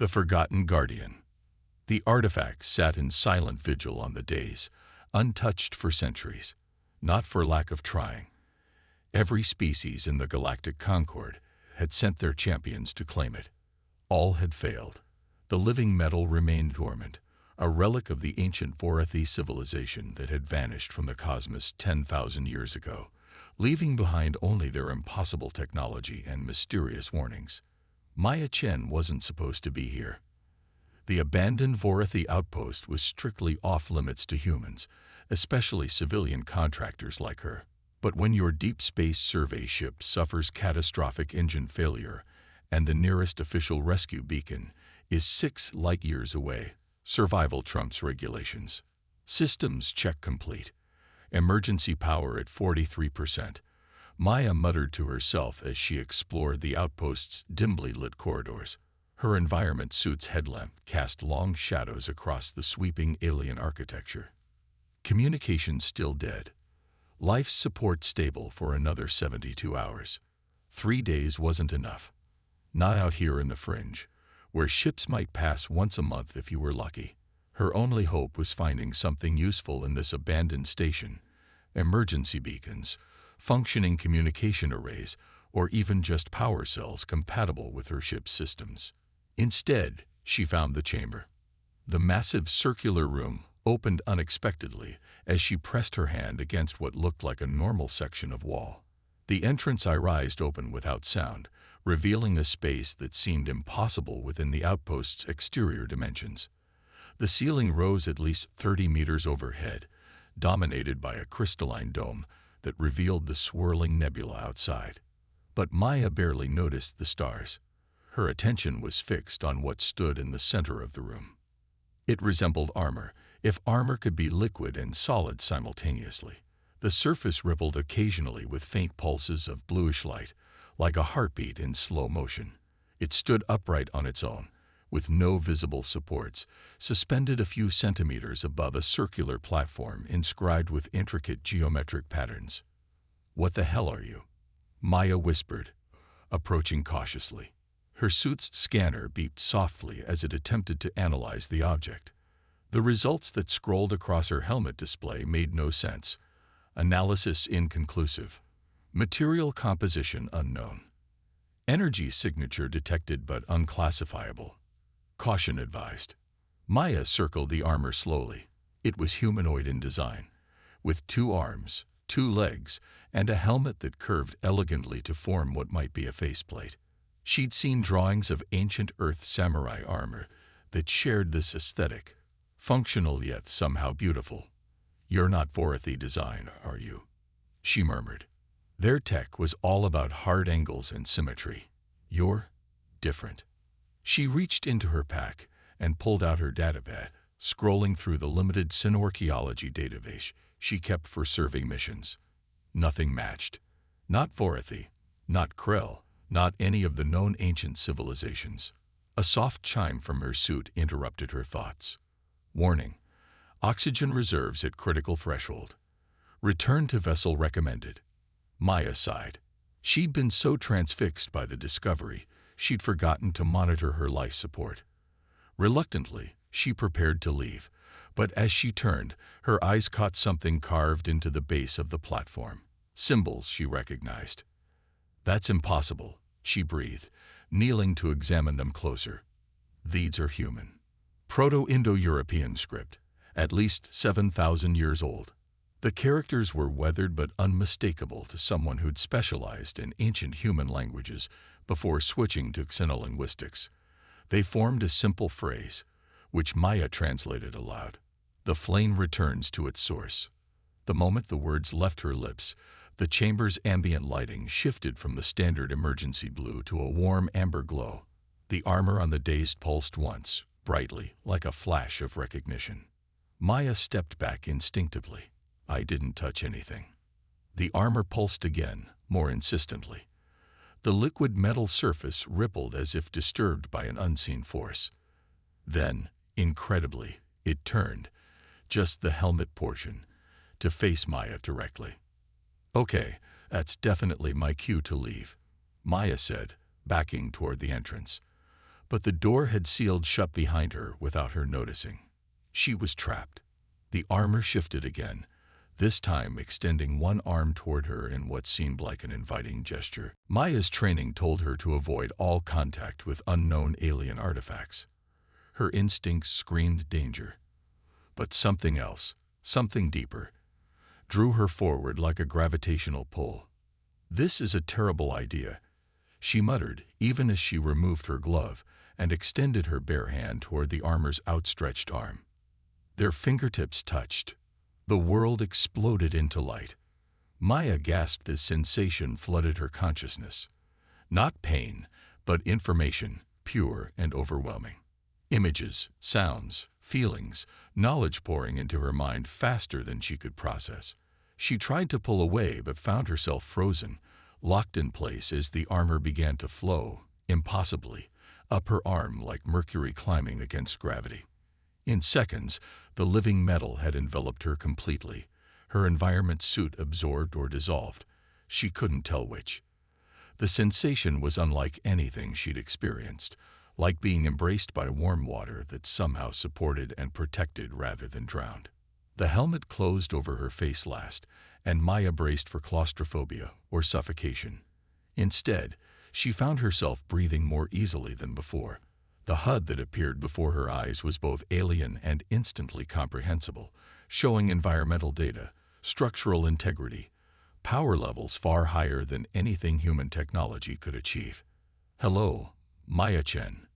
The Forgotten Guardian. The artifact sat in silent vigil on the days, untouched for centuries, not for lack of trying. Every species in the galactic concord had sent their champions to claim it. All had failed. The living metal remained dormant, a relic of the ancient Vorathi civilization that had vanished from the cosmos 10,000 years ago, leaving behind only their impossible technology and mysterious warnings. Maya Chen wasn't supposed to be here. The abandoned Vorathi outpost was strictly off-limits to humans, especially civilian contractors like her. But when your deep space survey ship suffers catastrophic engine failure and the nearest official rescue beacon is 6 light-years away, survival trumps regulations. Systems check complete. Emergency power at 43%. Maya muttered to herself as she explored the outpost's dimly lit corridors. Her environment suit's headlamp cast long shadows across the sweeping alien architecture. Communication still dead. Life support stable for another 72 hours. 3 days wasn't enough. Not out here in the fringe, where ships might pass once a month if you were lucky. Her only hope was finding something useful in this abandoned station. Emergency beacons, functioning communication arrays, or even just power cells compatible with her ship's systems. Instead, she found the chamber. The massive circular room opened unexpectedly as she pressed her hand against what looked like a normal section of wall. The entrance rised open without sound, revealing a space that seemed impossible within the outpost's exterior dimensions. The ceiling rose at least 30 meters overhead, dominated by a crystalline dome that revealed the swirling nebula outside. But Maya barely noticed the stars. Her attention was fixed on what stood in the center of the room. It resembled armor, if armor could be liquid and solid simultaneously. The surface rippled occasionally with faint pulses of bluish light, like a heartbeat in slow motion. It stood upright on its own, with no visible supports, suspended a few centimeters above a circular platform inscribed with intricate geometric patterns. "What the hell are you?" Maya whispered, approaching cautiously. Her suit's scanner beeped softly as it attempted to analyze the object. The results that scrolled across her helmet display made no sense. Analysis inconclusive. Material composition unknown. Energy signature detected but unclassifiable. Caution advised. Maya circled the armor slowly. It was humanoid in design, with 2 arms, 2 legs, and a helmet that curved elegantly to form what might be a faceplate. She'd seen drawings of ancient Earth samurai armor that shared this aesthetic, functional yet somehow beautiful. "You're not Vorathi design, are you?" she murmured. Their tech was all about hard angles and symmetry. "You're different." She reached into her pack and pulled out her datapad, scrolling through the limited Sinorchaeology database she kept for survey missions. Nothing matched. Not Vorathi, not Krell, not any of the known ancient civilizations. A soft chime from her suit interrupted her thoughts. "Warning. Oxygen reserves at critical threshold. Return to vessel recommended." Maya sighed. She'd been so transfixed by the discovery, she'd forgotten to monitor her life support. Reluctantly, she prepared to leave, but as she turned, her eyes caught something carved into the base of the platform. Symbols she recognized. "That's impossible," she breathed, kneeling to examine them closer. "These are human. Proto-Indo-European script, at least 7,000 years old." The characters were weathered but unmistakable to someone who'd specialized in ancient human languages before switching to xenolinguistics. They formed a simple phrase, which Maya translated aloud. "The flame returns to its source." The moment the words left her lips, the chamber's ambient lighting shifted from the standard emergency blue to a warm amber glow. The armor on the dais pulsed once, brightly, like a flash of recognition. Maya stepped back instinctively. "I didn't touch anything." The armor pulsed again, more insistently. The liquid metal surface rippled as if disturbed by an unseen force. Then, incredibly, it turned, just the helmet portion, to face Maya directly. "Okay, that's definitely my cue to leave," Maya said, backing toward the entrance. But the door had sealed shut behind her without her noticing. She was trapped. The armor shifted again, this time extending one arm toward her in what seemed like an inviting gesture. Maya's training told her to avoid all contact with unknown alien artifacts. Her instincts screamed danger. But something else, something deeper, drew her forward like a gravitational pull. "This is a terrible idea," she muttered, even as she removed her glove and extended her bare hand toward the armor's outstretched arm. Their fingertips touched. The world exploded into light. Maya gasped as sensation flooded her consciousness. Not pain, but information, pure and overwhelming. Images, sounds, feelings, knowledge pouring into her mind faster than she could process. She tried to pull away but found herself frozen, locked in place as the armor began to flow, impossibly, up her arm like mercury climbing against gravity. In seconds, the living metal had enveloped her completely, her environment suit absorbed or dissolved. She couldn't tell which. The sensation was unlike anything she'd experienced, like being embraced by warm water that somehow supported and protected rather than drowned. The helmet closed over her face last, and Maya braced for claustrophobia or suffocation. Instead, she found herself breathing more easily than before. The HUD that appeared before her eyes was both alien and instantly comprehensible, showing environmental data, structural integrity, power levels far higher than anything human technology could achieve. "Hello, Maya Chen."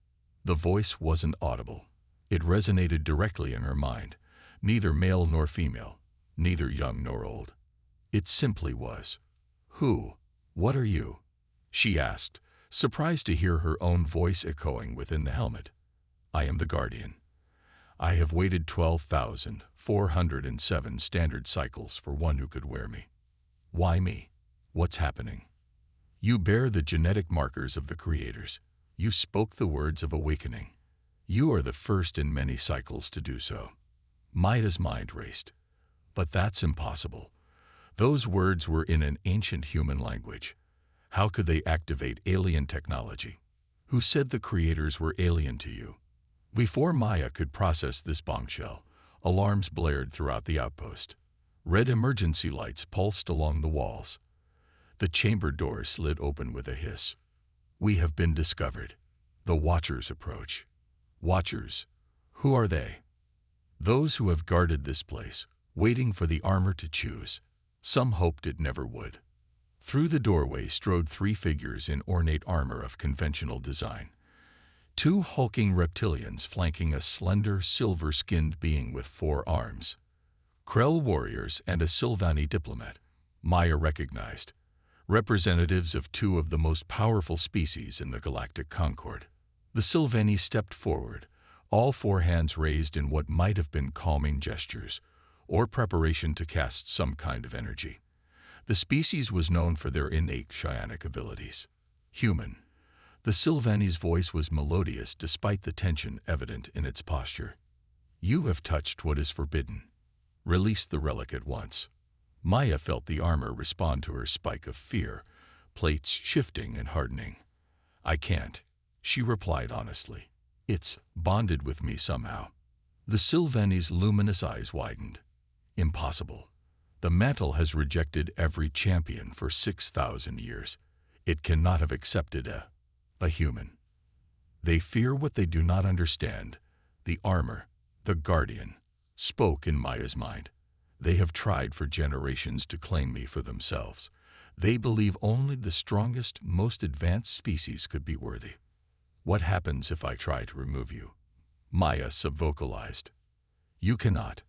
The voice wasn't audible. It resonated directly in her mind, neither male nor female, neither young nor old. It simply was. "Who? What are you?" she asked, surprised to hear her own voice echoing within the helmet. "I am the Guardian. I have waited 12,407 standard cycles for one who could wear me." "Why me? What's happening?" "You bear the genetic markers of the creators. You spoke the words of awakening. You are the first in many cycles to do so." Maya's mind raced. But that's impossible. Those words were in an ancient human language. How could they activate alien technology? Who said the creators were alien to you? Before Maya could process this bombshell, alarms blared throughout the outpost. Red emergency lights pulsed along the walls. The chamber door slid open with a hiss. "We have been discovered." The Watchers approach. Watchers. Who are they? Those who have guarded this place, waiting for the armor to choose. Some hoped it never would. Through the doorway strode three figures in ornate armor of conventional design. Two hulking reptilians flanking a slender, silver-skinned being with 4 arms. Krell warriors and a Sylvani diplomat, Maya recognized, representatives of 2 of the most powerful species in the galactic concord. The Sylvani stepped forward, all 4 hands raised in what might have been calming gestures, or preparation to cast some kind of energy. The species was known for their innate psionic abilities. Human. The Sylvani's voice was melodious despite the tension evident in its posture. "You have touched what is forbidden. Release the relic at once." Maya felt the armor respond to her spike of fear, plates shifting and hardening. "I can't," she replied honestly. "It's bonded with me somehow." The Sylvani's luminous eyes widened. "Impossible. The mantle has rejected every champion for 6,000 years. It cannot have accepted a human. They fear what they do not understand. The armor, the Guardian, spoke in Maya's mind. They have tried for generations to claim me for themselves. They believe only the strongest, most advanced species could be worthy. What happens if I try to remove you?" Maya subvocalized. "You cannot.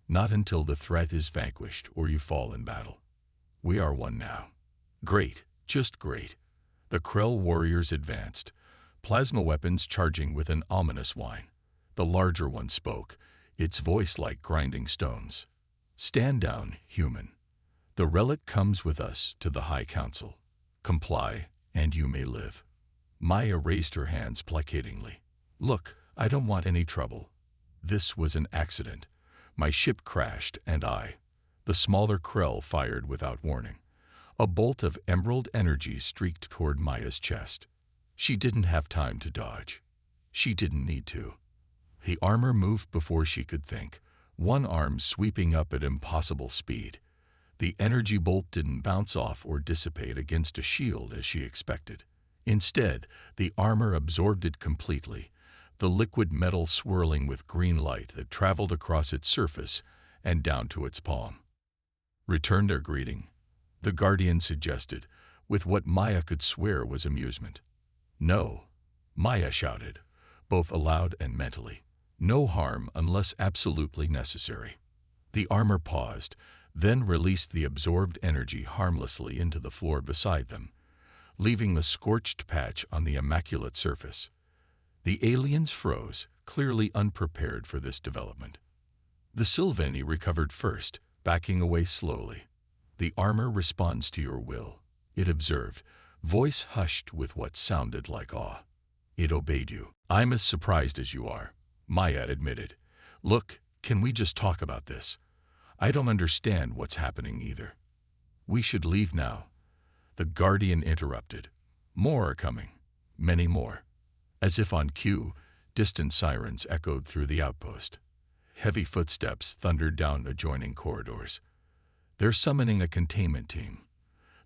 Not until the threat is vanquished or you fall in battle. We are one now." "Great, just great." The Krell warriors advanced, plasma weapons charging with an ominous whine. The larger one spoke, its voice like grinding stones. "Stand down, human. The relic comes with us to the High Council. Comply, and you may live." Maya raised her hands placatingly. "Look, I don't want any trouble. This was an accident. My ship crashed, and The smaller Krell fired without warning. A bolt of emerald energy streaked toward Maya's chest. She didn't have time to dodge. She didn't need to. The armor moved before she could think, one arm sweeping up at impossible speed. The energy bolt didn't bounce off or dissipate against a shield as she expected. Instead, the armor absorbed it completely, the liquid metal swirling with green light that traveled across its surface and down to its palm. "Return their greeting," the Guardian suggested, with what Maya could swear was amusement. "No," Maya shouted, both aloud and mentally. "No harm unless absolutely necessary." The armor paused, then released the absorbed energy harmlessly into the floor beside them, leaving a scorched patch on the immaculate surface. The aliens froze, clearly unprepared for this development. The Sylvani recovered first, backing away slowly. "The armor responds to your will," it observed, voice hushed with what sounded like awe. "It obeyed you." "I'm as surprised as you are," Maya admitted. "Look, can we just talk about this? I don't understand what's happening either." "We should leave now," the Guardian interrupted. "More are coming. Many more." As if on cue, distant sirens echoed through the outpost. Heavy footsteps thundered down adjoining corridors. "They're summoning a containment team,"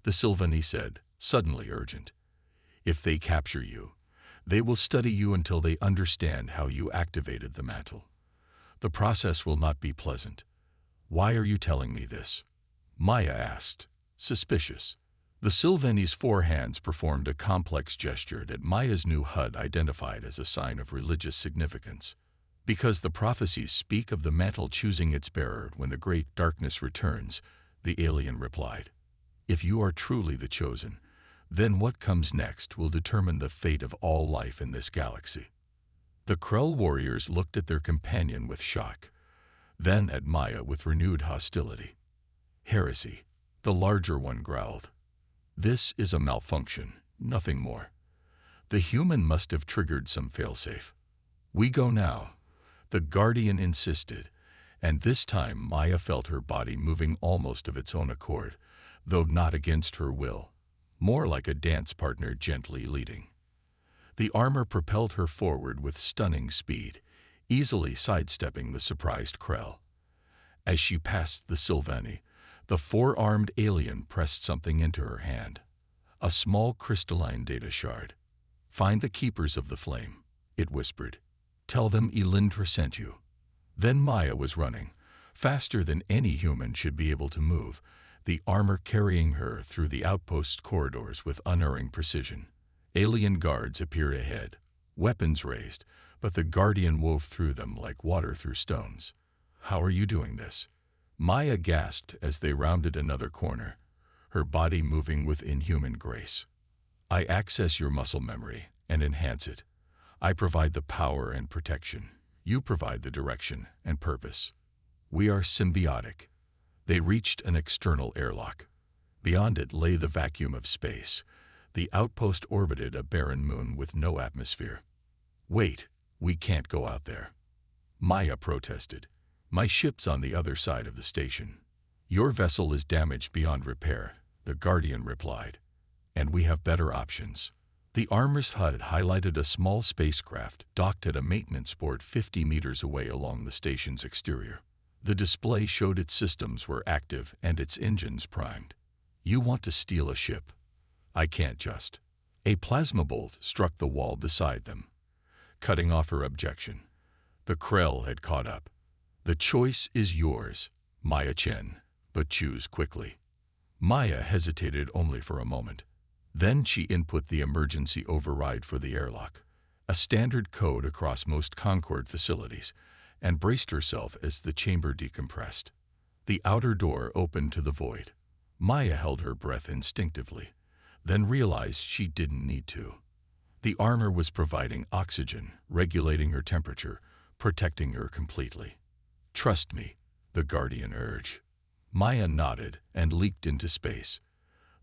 the Sylvani said, suddenly urgent. "If they capture you, they will study you until they understand how you activated the mantle. The process will not be pleasant." "Why are you telling me this?" Maya asked, suspicious. The Sylvani's four hands performed a complex gesture that Maya's new HUD identified as a sign of religious significance. "Because the prophecies speak of the mantle choosing its bearer when the great darkness returns," the alien replied. "If you are truly the chosen, then what comes next will determine the fate of all life in this galaxy." The Krell warriors looked at their companion with shock, then at Maya with renewed hostility. "Heresy," the larger one growled. "This is a malfunction, nothing more. The human must have triggered some failsafe." "We go now," the Guardian insisted, and this time Maya felt her body moving almost of its own accord, though not against her will, more like a dance partner gently leading. The armor propelled her forward with stunning speed, easily sidestepping the surprised Krell. As she passed the Sylvani, the four-armed alien pressed something into her hand. A small crystalline data shard. "Find the keepers of the flame," it whispered. "Tell them Elindra sent you." Then Maya was running, faster than any human should be able to move, the armor carrying her through the outpost corridors with unerring precision. Alien guards appear ahead, weapons raised, but the Guardian wove through them like water through stones. "How are you doing this?" Maya gasped as they rounded another corner, her body moving with inhuman grace. "I access your muscle memory and enhance it. I provide the power and protection. You provide the direction and purpose. We are symbiotic." They reached an external airlock. Beyond it lay the vacuum of space. The outpost orbited a barren moon with no atmosphere. "Wait, we can't go out there," Maya protested. "My ship's on the other side of the station." "Your vessel is damaged beyond repair," the Guardian replied, "and we have better options." The armor's HUD highlighted a small spacecraft docked at a maintenance port 50 meters away along the station's exterior. The display showed its systems were active and its engines primed. "You want to steal a ship? I can't just." A plasma bolt struck the wall beside them, cutting off her objection. The Krell had caught up. "The choice is yours, Maya Chen, but choose quickly." Maya hesitated only for a moment. Then she input the emergency override for the airlock, a standard code across most Concord facilities, and braced herself as the chamber decompressed. The outer door opened to the void. Maya held her breath instinctively, then realized she didn't need to. The armor was providing oxygen, regulating her temperature, protecting her completely. "Trust me," the Guardian urged. Maya nodded and leaped into space.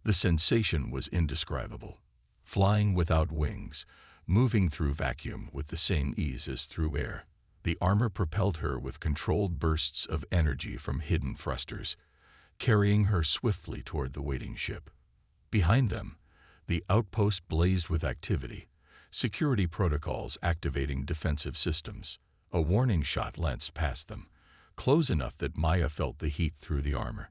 The sensation was indescribable. Flying without wings, moving through vacuum with the same ease as through air. The armor propelled her with controlled bursts of energy from hidden thrusters, carrying her swiftly toward the waiting ship. Behind them, the outpost blazed with activity, security protocols activating defensive systems. A warning shot lanced past them, close enough that Maya felt the heat through the armor.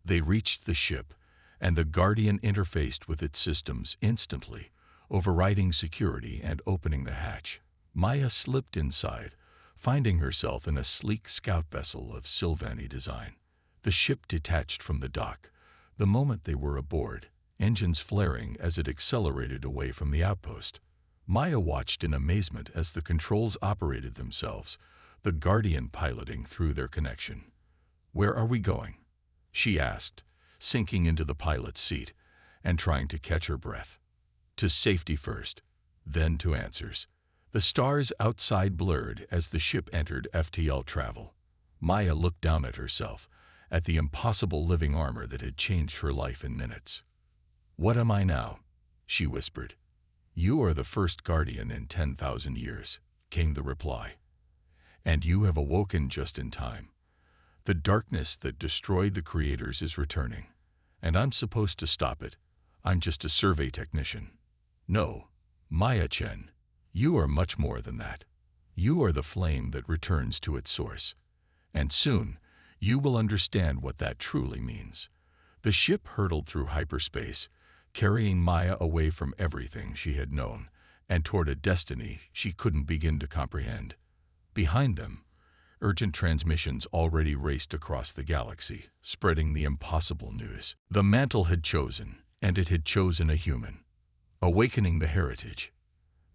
They reached the ship, and the Guardian interfaced with its systems instantly, overriding security and opening the hatch. Maya slipped inside, finding herself in a sleek scout vessel of Sylvani design. The ship detached from the dock the moment they were aboard, engines flaring as it accelerated away from the outpost. Maya watched in amazement as the controls operated themselves, the Guardian piloting through their connection. "Where are we going?" she asked, sinking into the pilot's seat and trying to catch her breath. "To safety first, then to answers." The stars outside blurred as the ship entered FTL travel. Maya looked down at herself, at the impossible living armor that had changed her life in minutes. "What am I now?" she whispered. "You are the first Guardian in 10,000 years, came the reply. "And you have awoken just in time. The darkness that destroyed the creators is returning, and I'm supposed to stop it. I'm just a survey technician." "No, Maya Chen, you are much more than that. You are the flame that returns to its source. And soon, you will understand what that truly means." The ship hurtled through hyperspace, carrying Maya away from everything she had known and toward a destiny she couldn't begin to comprehend. Behind them, urgent transmissions already raced across the galaxy, spreading the impossible news. The mantle had chosen, and it had chosen a human. Awakening the heritage.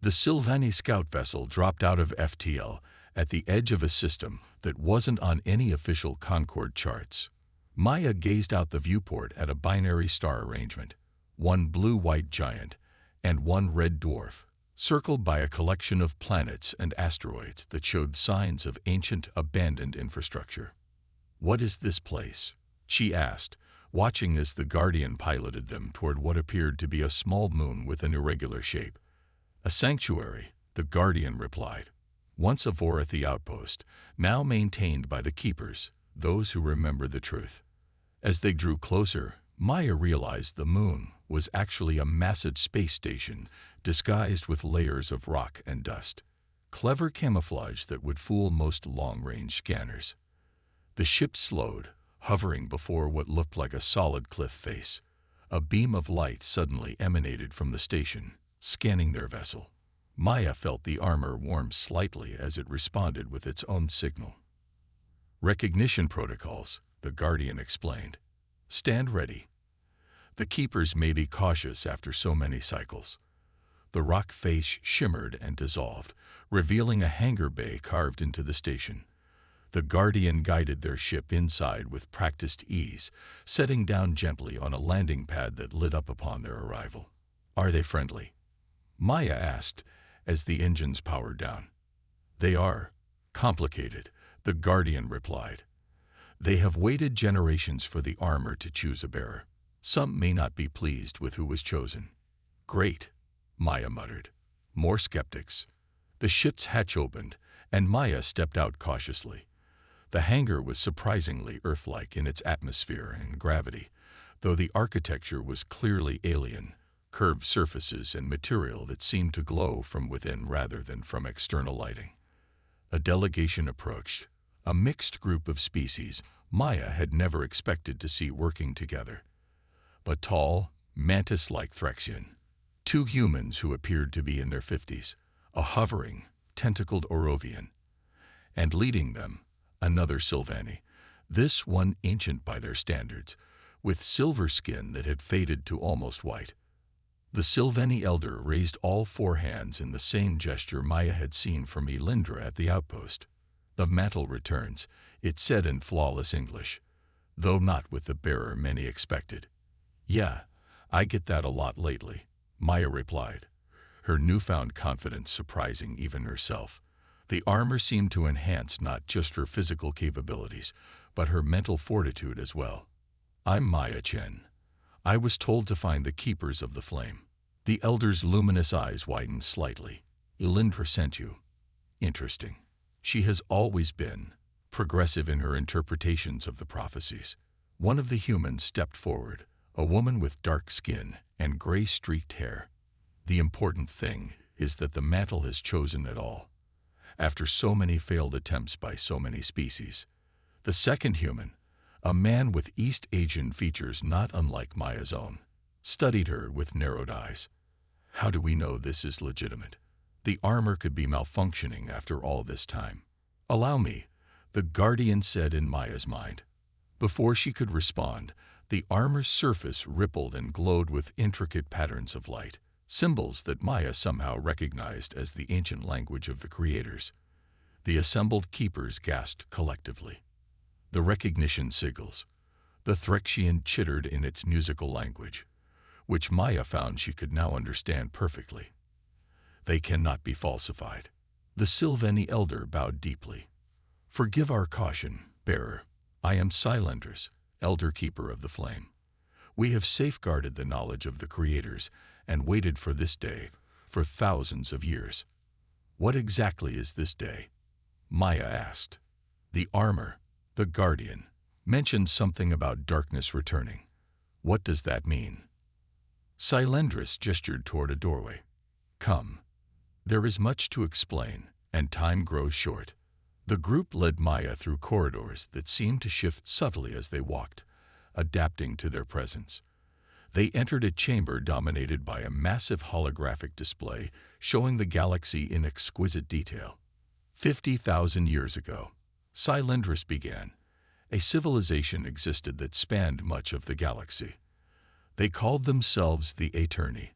The Sylvani scout vessel dropped out of FTL at the edge of a system that wasn't on any official Concord charts. Maya gazed out the viewport at a binary star arrangement, one blue-white giant and one red dwarf, circled by a collection of planets and asteroids that showed signs of ancient, abandoned infrastructure. "What is this place?" she asked, watching as the Guardian piloted them toward what appeared to be a small moon with an irregular shape. "A sanctuary," the Guardian replied. "Once a Vorathi outpost, now maintained by the Keepers, those who remember the truth." As they drew closer, Maya realized the moon was actually a massive space station disguised with layers of rock and dust. Clever camouflage that would fool most long-range scanners. The ship slowed, hovering before what looked like a solid cliff face. A beam of light suddenly emanated from the station, scanning their vessel. Maya felt the armor warm slightly as it responded with its own signal. "Recognition protocols," the Guardian explained. "Stand ready." The Keepers may be cautious after so many cycles. The rock face shimmered and dissolved, revealing a hangar bay carved into the station. The Guardian guided their ship inside with practiced ease, setting down gently on a landing pad that lit up upon their arrival. "Are they friendly?" Maya asked, as the engines powered down. "They are. Complicated," the Guardian replied. "They have waited generations for the armor to choose a bearer. Some may not be pleased with who was chosen." "Great," Maya muttered. More skeptics. The ship's hatch opened, and Maya stepped out cautiously. The hangar was surprisingly Earth-like in its atmosphere and gravity, though the architecture was clearly alien. Curved surfaces and material that seemed to glow from within rather than from external lighting. A delegation approached, a mixed group of species Maya had never expected to see working together. But tall, mantis-like Threxian. Two humans who appeared to be in their 50s, a hovering, tentacled Orovian. And leading them, another Sylvani, this one ancient by their standards, with silver skin that had faded to almost white. The Sylvani elder raised all four hands in the same gesture Maya had seen from Elindra at the outpost. "The mantle returns," it said in flawless English, though not with the bearer many expected. "Yeah, I get that a lot lately," Maya replied, her newfound confidence surprising even herself. The armor seemed to enhance not just her physical capabilities, but her mental fortitude as well. "I'm Maya Chen. I was told to find the Keepers of the Flame." The elder's luminous eyes widened slightly. "Elindra sent you." "Interesting. She has always been progressive in her interpretations of the prophecies." One of the humans stepped forward, a woman with dark skin and gray-streaked hair. "The important thing," is that the mantle has chosen it all. After so many failed attempts by so many species, the second human, a man with East Asian features not unlike Maya's own, studied her with narrowed eyes. How do we know this is legitimate? The armor could be malfunctioning after all this time. Allow me, the guardian said in Maya's mind. Before she could respond, the armor's surface rippled and glowed with intricate patterns of light, symbols that Maya somehow recognized as the ancient language of the creators. The assembled keepers gasped collectively. The recognition sigils. The Threxian chittered in its musical language, which Maya found she could now understand perfectly. They cannot be falsified. The Sylvani elder bowed deeply. Forgive our caution, bearer. I am Silendris, elder keeper of the flame. We have safeguarded the knowledge of the creators and waited for this day for thousands of years. What exactly is this day? Maya asked. The armor, the guardian, mentioned something about darkness returning. What does that mean? Silendris gestured toward a doorway. Come. There is much to explain, and time grows short. The group led Maya through corridors that seemed to shift subtly as they walked, adapting to their presence. They entered a chamber dominated by a massive holographic display showing the galaxy in exquisite detail. 50,000 years ago, Silendris began. A civilization existed that spanned much of the galaxy. They called themselves the Aeterni,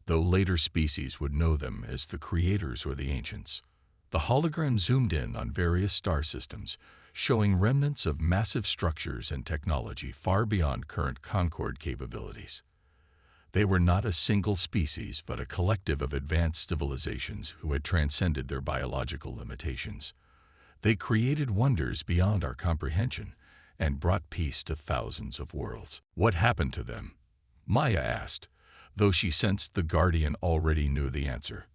though later species would know them as the creators or the ancients. The hologram zoomed in on various star systems, showing remnants of massive structures and technology far beyond current Concord capabilities. They were not a single species, but a collective of advanced civilizations who had transcended their biological limitations. They created wonders beyond our comprehension and brought peace to thousands of worlds. What happened to them? Maya asked, though she sensed the guardian already knew the answer.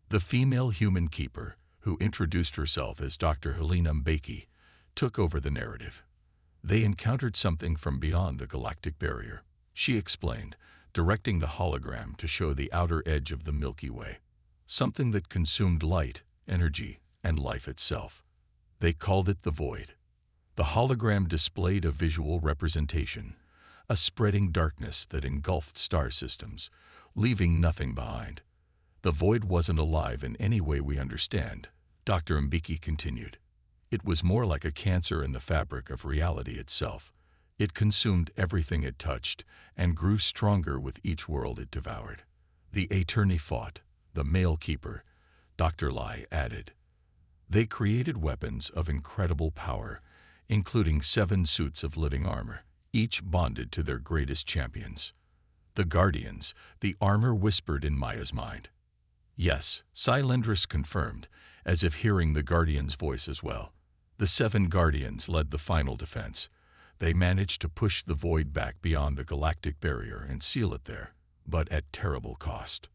The female human keeper, who introduced herself as Dr. Helena Mbeki, took over the narrative. They encountered something from beyond the galactic barrier, she explained, directing the hologram to show the outer edge of the Milky Way, something that consumed light, energy, and life itself. They called it the Void. The hologram displayed a visual representation, a spreading darkness that engulfed star systems, leaving nothing behind. The Void wasn't alive in any way we understand, Dr. Mbeki continued. It was more like a cancer in the fabric of reality itself. It consumed everything it touched and grew stronger with each world it devoured. The Aeterni fought, the male keeper, Dr. Lai added. They created weapons of incredible power, including 7 suits of living armor, each bonded to their greatest champions. The Guardians, the armor whispered in Maya's mind. Yes, Silendris confirmed, as if hearing the Guardian's voice as well. The 7 Guardians led the final defense. They managed to push the Void back beyond the galactic barrier and seal it there, but at terrible cost.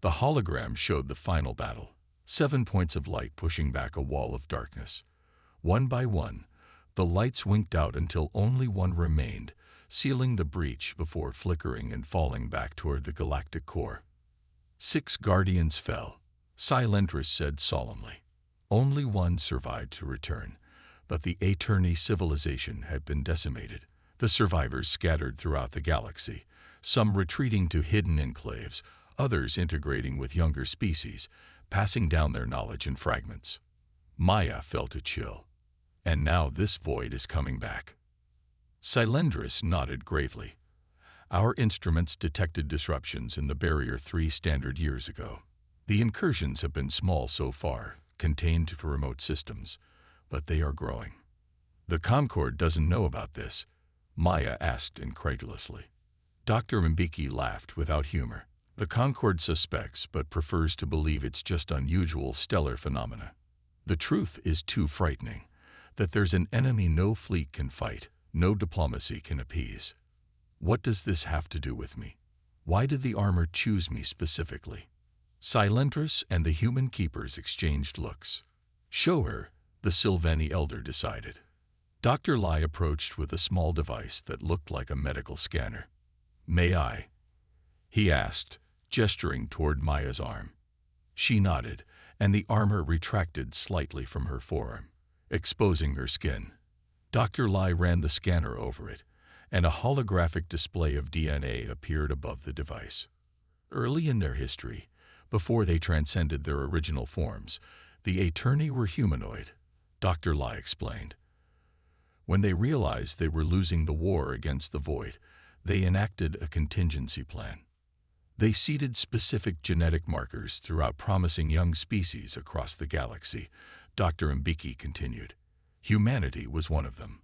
The hologram showed the final battle, 7 points of light pushing back a wall of darkness. One by one, the lights winked out until only one remained, sealing the breach before flickering and falling back toward the galactic core. 6 Guardians fell, Silendris said solemnly. Only one survived to return, but the Aeterni civilization had been decimated. The survivors scattered throughout the galaxy, some retreating to hidden enclaves, others integrating with younger species, passing down their knowledge in fragments. Maya felt a chill. And now this Void is coming back. Silendris nodded gravely. Our instruments detected disruptions in the Barrier 3 standard years ago. The incursions have been small so far, contained to remote systems, but they are growing. The Concord doesn't know about this, Maya asked incredulously. Dr. Mbeki laughed without humor. The Concord suspects but prefers to believe it's just unusual stellar phenomena. The truth is too frightening, that there's an enemy no fleet can fight, no diplomacy can appease. What does this have to do with me? Why did the armor choose me specifically? Silendris and the human keepers exchanged looks. Show her, the Sylvani elder decided. Dr. Lai approached with a small device that looked like a medical scanner. May I? He asked, gesturing toward Maya's arm. She nodded, and the armor retracted slightly from her forearm, exposing her skin. Dr. Lai ran the scanner over it, and a holographic display of DNA appeared above the device. Early in their history, before they transcended their original forms, the Attorney were humanoid, Dr. Lai explained. When they realized they were losing the war against the Void, they enacted a contingency plan. They seeded specific genetic markers throughout promising young species across the galaxy, Dr. Mbiki continued. Humanity was one of them.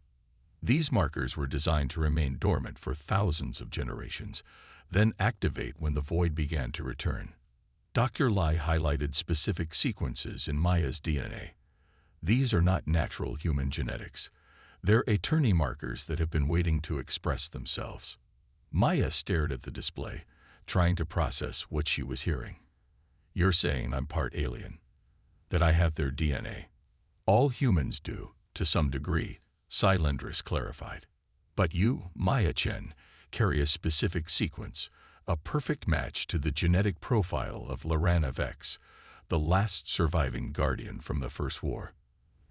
These markers were designed to remain dormant for thousands of generations, then activate when the Void began to return. Dr. Lai highlighted specific sequences in Maya's DNA. These are not natural human genetics. They're Attorney markers that have been waiting to express themselves. Maya stared at the display, trying to process what she was hearing. You're saying I'm part alien, that I have their DNA. All humans do, to some degree, Cylindris clarified. But you, Maya Chen, carry a specific sequence, a perfect match to the genetic profile of Lorana Vex, the last surviving guardian from the First War.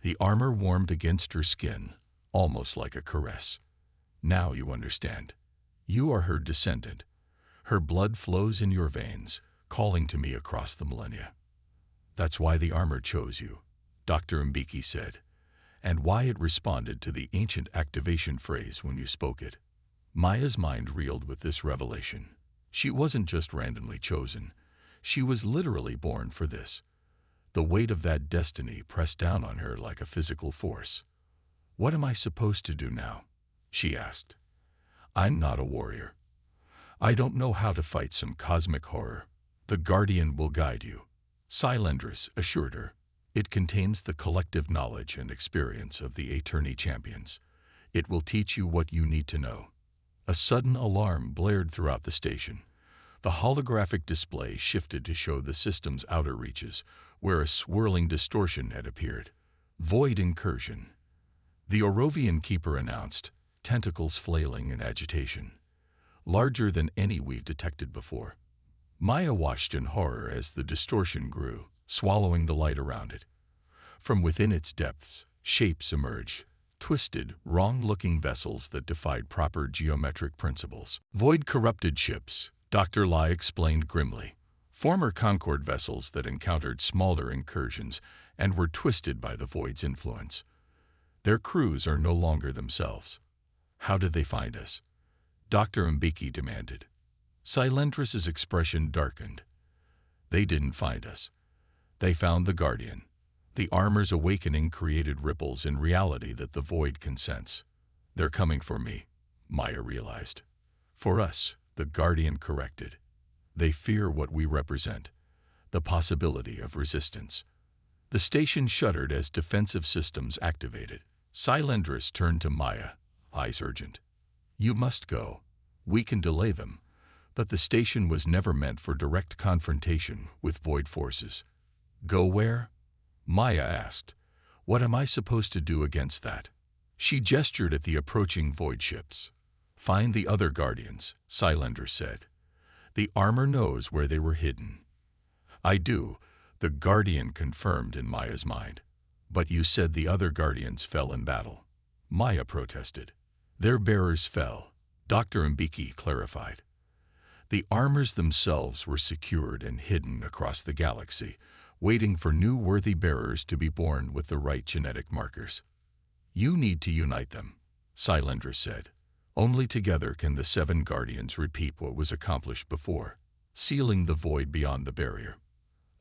The armor warmed against her skin, almost like a caress. Now you understand. You are her descendant. Her blood flows in your veins, calling to me across the millennia. That's why the armor chose you, Dr. Mbiki said, and why it responded to the ancient activation phrase when you spoke it. Maya's mind reeled with this revelation. She wasn't just randomly chosen. She was literally born for this. The weight of that destiny pressed down on her like a physical force. What am I supposed to do now? She asked. I'm not a warrior. I don't know how to fight some cosmic horror. The Guardian will guide you, Cylindris assured her. It contains the collective knowledge and experience of the Attorney champions. It will teach you what you need to know. A sudden alarm blared throughout the station. The holographic display shifted to show the system's outer reaches, where a swirling distortion had appeared. Void incursion. The Orovian keeper announced, tentacles flailing in agitation. Larger than any we've detected before. Maya watched in horror as the distortion grew, swallowing the light around it. From within its depths, shapes emerged, twisted, wrong-looking vessels that defied proper geometric principles. Void-corrupted ships, Dr. Lai explained grimly. Former Concord vessels that encountered smaller incursions and were twisted by the Void's influence. Their crews are no longer themselves. How did they find us? Dr. Mbiki demanded. Cylindris's expression darkened. They didn't find us. They found the Guardian. The armor's awakening created ripples in reality that the Void can sense. They're coming for me, Maya realized. For us, the Guardian corrected. They fear what we represent, the possibility of resistance. The station shuddered as defensive systems activated. Cylindris turned to Maya, eyes urgent. You must go. We can delay them, but the station was never meant for direct confrontation with Void forces. Go where? Maya asked. What am I supposed to do against that? She gestured at the approaching Void ships. Find the other Guardians, Cylindris said. The armor knows where they were hidden. I do, the Guardian confirmed in Maya's mind. But you said the other Guardians fell in battle. Maya protested. Their bearers fell, Dr. Mbiki clarified. The armors themselves were secured and hidden across the galaxy, waiting for new worthy bearers to be born with the right genetic markers. You need to unite them, Cylindris said. Only together can the 7 Guardians repeat what was accomplished before, sealing the Void beyond the barrier.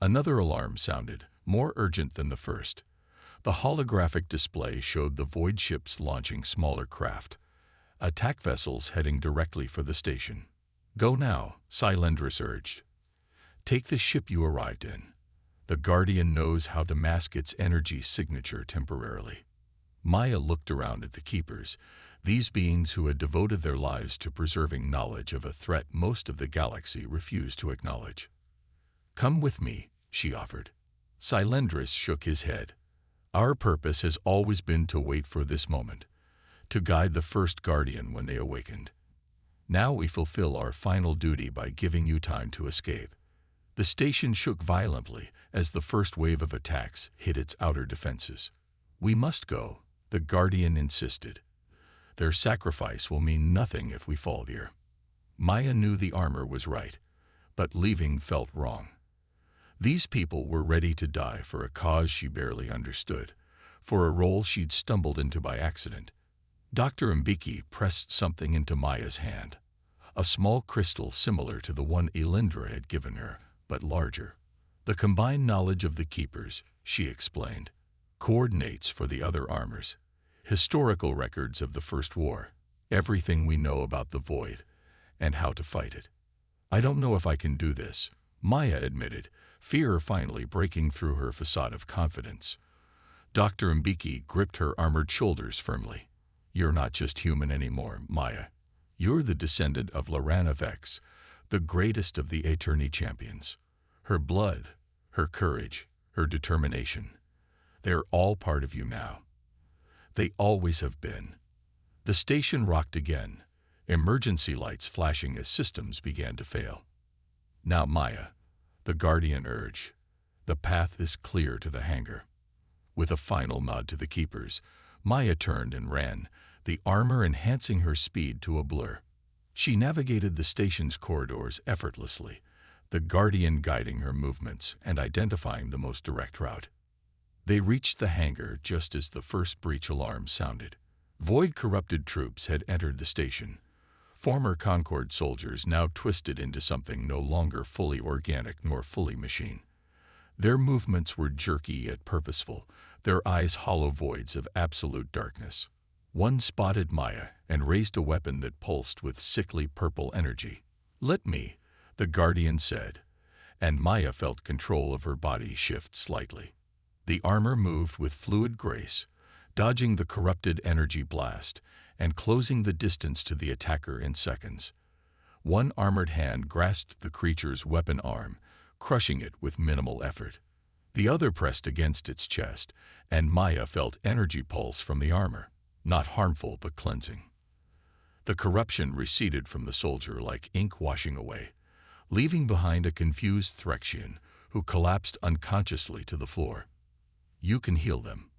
Another alarm sounded, more urgent than the first. The holographic display showed the Void ships launching smaller craft, attack vessels heading directly for the station. Go now, Cylindris urged. Take the ship you arrived in. The Guardian knows how to mask its energy signature temporarily. Maya looked around at the Keepers, these beings who had devoted their lives to preserving knowledge of a threat most of the galaxy refused to acknowledge. Come with me, she offered. Cylindris shook his head. Our purpose has always been to wait for this moment, to guide the first Guardian when they awakened. Now we fulfill our final duty by giving you time to escape. The station shook violently as the first wave of attacks hit its outer defenses. "We must go," the Guardian insisted. "Their sacrifice will mean nothing if we fall here." Maya knew the armor was right, but leaving felt wrong. These people were ready to die for a cause she barely understood, for a role she'd stumbled into by accident. Dr. Mbiki pressed something into Maya's hand, a small crystal similar to the one Elindra had given her, but larger. "The combined knowledge of the Keepers," she explained, "coordinates for the other armors, historical records of the First War, everything we know about the Void, and how to fight it." "I don't know if I can do this," Maya admitted, fear finally breaking through her facade of confidence. Dr. Mbiki gripped her armored shoulders firmly. "You're not just human anymore, Maya. You're the descendant of Lorana Vex, the greatest of the Eterni champions. Her blood, her courage, her determination, they're all part of you now. They always have been." The station rocked again, emergency lights flashing as systems began to fail. "Now, Maya," the Guardian urged, "the path is clear to the hangar." With a final nod to the Keepers, Maya turned and ran, the armor enhancing her speed to a blur. She navigated the station's corridors effortlessly, the Guardian guiding her movements and identifying the most direct route. They reached the hangar just as the first breach alarm sounded. Void-corrupted troops had entered the station, former Concord soldiers now twisted into something no longer fully organic nor fully machine. Their movements were jerky yet purposeful, their eyes hollow voids of absolute darkness. One spotted Maya and raised a weapon that pulsed with sickly purple energy. "Let me," the Guardian said, and Maya felt control of her body shift slightly. The armor moved with fluid grace, dodging the corrupted energy blast and closing the distance to the attacker in seconds. One armored hand grasped the creature's weapon arm, crushing it with minimal effort. The other pressed against its chest, and Maya felt energy pulse from the armor, not harmful but cleansing. The corruption receded from the soldier like ink washing away, leaving behind a confused Threxian who collapsed unconsciously to the floor. "You can heal them?"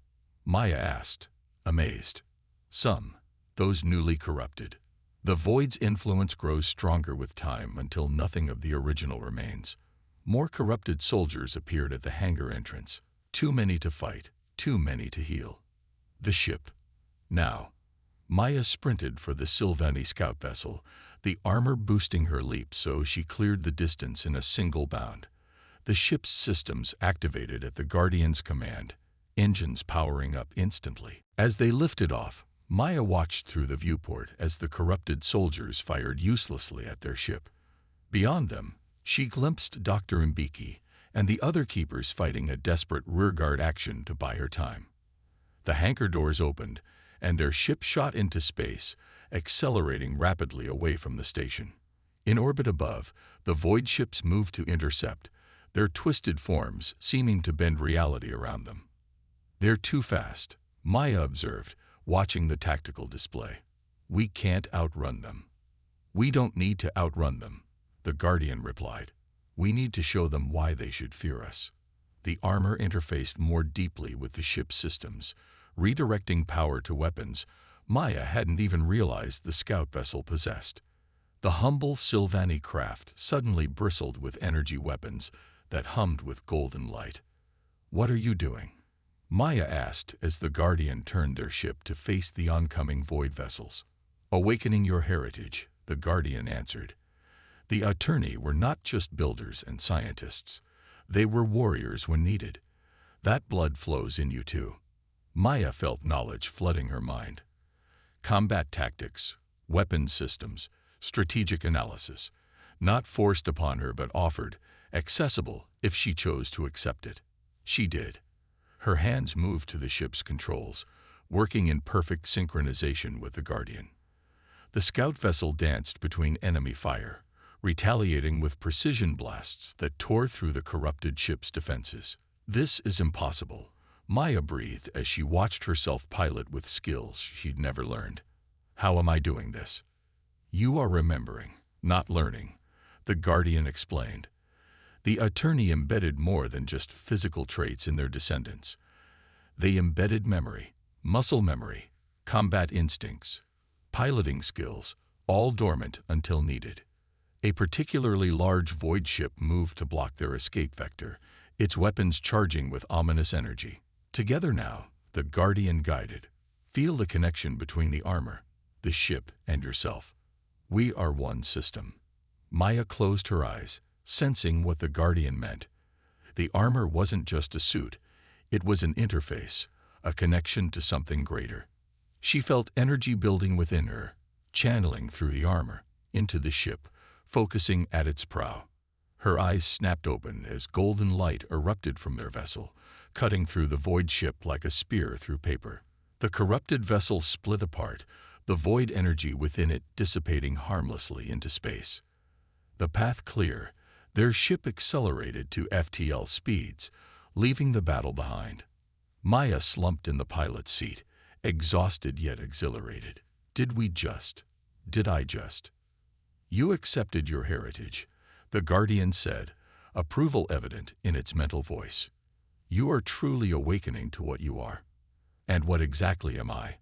Maya asked, amazed. "Some, those newly corrupted. The Void's influence grows stronger with time until nothing of the original remains." More corrupted soldiers appeared at the hangar entrance. Too many to fight, too many to heal. The ship. Now. Maya sprinted for the Sylvani scout vessel, the armor boosting her leap so she cleared the distance in a single bound. The ship's systems activated at the Guardian's command, engines powering up instantly. As they lifted off, Maya watched through the viewport as the corrupted soldiers fired uselessly at their ship. Beyond them, she glimpsed Dr. Mbiki and the other Keepers fighting a desperate rearguard action to buy her time. The hangar doors opened, and their ship shot into space, accelerating rapidly away from the station. In orbit above, the Void ships moved to intercept, their twisted forms seeming to bend reality around them. "They're too fast," Maya observed, watching the tactical display. "We can't outrun them." "We don't need to outrun them," the Guardian replied. "We need to show them why they should fear us." The armor interfaced more deeply with the ship's systems, redirecting power to weapons Maya hadn't even realized the scout vessel possessed. The humble Sylvani craft suddenly bristled with energy weapons that hummed with golden light. "What are you doing?" Maya asked as the Guardian turned their ship to face the oncoming Void vessels. "Awakening your heritage," the Guardian answered. The Eterni were not just builders and scientists. They were warriors when needed. That blood flows in you too. Maya felt knowledge flooding her mind. Combat tactics, weapon systems, strategic analysis, not forced upon her but offered, accessible if she chose to accept it. She did. Her hands moved to the ship's controls, working in perfect synchronization with the Guardian. The scout vessel danced between enemy fire, retaliating with precision blasts that tore through the corrupted ship's defenses. "This is impossible," Maya breathed as she watched herself pilot with skills she'd never learned. "How am I doing this?" "You are remembering, not learning," the Guardian explained. The attorney embedded more than just physical traits in their descendants. They embedded memory, muscle memory, combat instincts, piloting skills, all dormant until needed. A particularly large void ship moved to block their escape vector, its weapons charging with ominous energy. Together now, the Guardian guided. Feel the connection between the armor, the ship, and yourself. We are one system. Maya closed her eyes, sensing what the Guardian meant. The armor wasn't just a suit, it was an interface, a connection to something greater. She felt energy building within her, channeling through the armor, into the ship, focusing at its prow. Her eyes snapped open as golden light erupted from their vessel, cutting through the void ship like a spear through paper. The corrupted vessel split apart, the void energy within it dissipating harmlessly into space. The path clear, their ship accelerated to FTL speeds, leaving the battle behind. Maya slumped in the pilot's seat, exhausted yet exhilarated. Did I just? You accepted your heritage, the Guardian said, approval evident in its mental voice. You are truly awakening to what you are. And what exactly am I?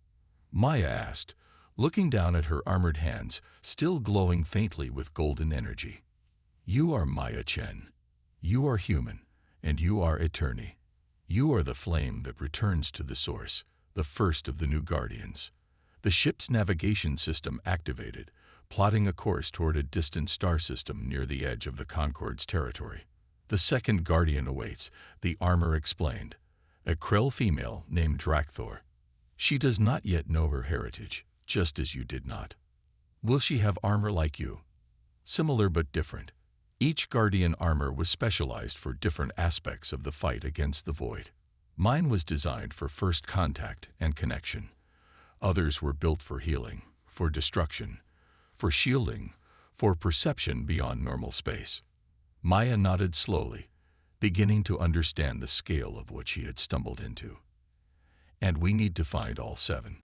Maya asked, looking down at her armored hands, still glowing faintly with golden energy. You are Maya Chen. You are human, and you are eternity. You are the flame that returns to the source, the first of the new Guardians. The ship's navigation system activated, plotting a course toward a distant star system near the edge of the Concorde's territory. The second Guardian awaits, the armor explained. A Krell female named Drakthor. She does not yet know her heritage, just as you did not. Will she have armor like you? Similar but different. Each Guardian armor was specialized for different aspects of the fight against the void. Mine was designed for first contact and connection. Others were built for healing, for destruction, for shielding, for perception beyond normal space. Maya nodded slowly, beginning to understand the scale of what she had stumbled into. And we need to find all 7.